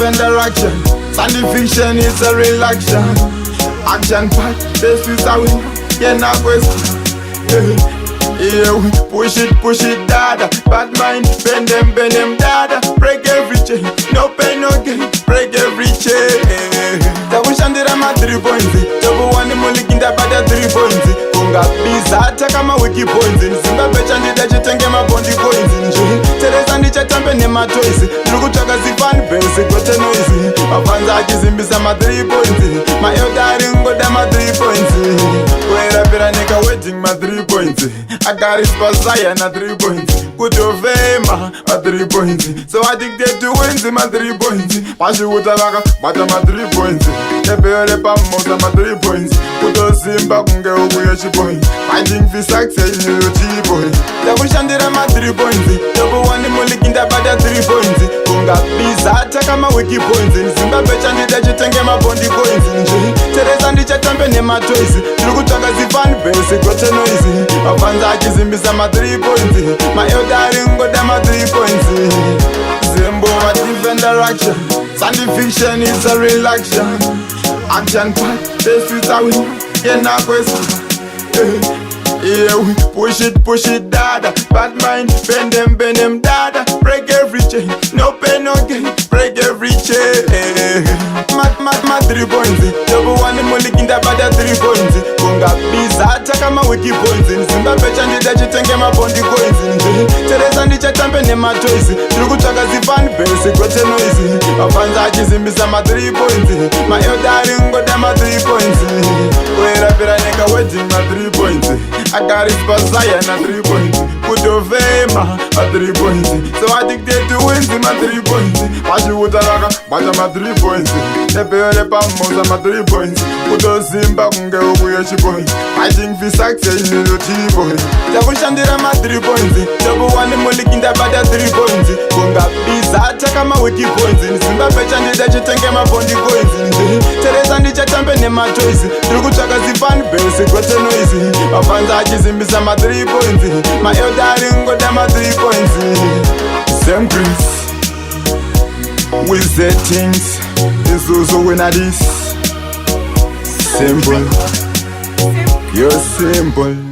different direction. Sandy fiction is a real action. Action part, this is how we yeah, now question. Yeah, we push it, dada. Bad mind, bend them, dada. Break every chain, no pain, no gain. Break every chain. Takushandira ma 3 points. Tobo wani mulikinda bada 3 points. Kunga bizata kama wiki points. Simba becha ndida chitenge ma bondi coins. Teresa ndicha champe ne ma toys. Nukutaka zifan base gote noise. Mafanza akizimbisa ma 3 points. Ma eldari ngoda ma 3 points. Kwera pira neka waiting ma 3 points. I got it for Zion at 3 points. Good Ovema at 3 points. So addicted to wins in my 3 points. Pashi utalaka, but I'm at 3 points. Ebele pamoja ma 3 points. Kuto simba kunge ubuyeshi point. Fighting for success in your T-boy. Takushandira ma 3 points. Tobo wani mulikinda bada 3 points. Kunga bizata kama wiki points. Simba becha ndida chitenge ma bondi coins. Teresa ndicha champe ne ma toys. Nukutaka zifan base gote noise. Mafanza akizimbisa ma 3 points. Ma eldari ngoda ma 3 points. Zembo a different direction. Sandy fiction is a real action. Action part, this is how we yeah, now question. Yeah, we push it, dada. Bad mind, bend them, dada. Break every chain, no pain, no gain. Break every chain. Mad 3 points. Tobo wani mulikinda bada 3 points. Kunga bizata kama wiki points. Simba becha ndida chitenge ma bondi coins. Teresa ndicha champe ne ma toys. Nukutaka zifan base gote noise. Mafanza akizimbisa ma 3 points. Ma eldari ngoda ma 3 points. Kwera pira neka waiting ma 3 points. I got it for Zion at 3 points. Good Ovema at 3 points. So addicted to wins in my 3 points. Pashi utalaka, but I'm at 3 points. Ebele pamoja ma 3 points. Kuto simba kunge ubuyeshi point. Fighting for success in your T-boy. Takushandira ma 3 points. Tobo wani mulikinda bada 3 points. Kunga bizata kama wiki points. Simba becha ndida chitenge ma bondi coins. Teresa ndicha champe ne ma toys. Nukutaka zifan base gote noise. Mafanza akizimbisa ma 3 points. Ma eldari ngoda ma 3 points. Same Chris with the things is also when I this simple. You're simple.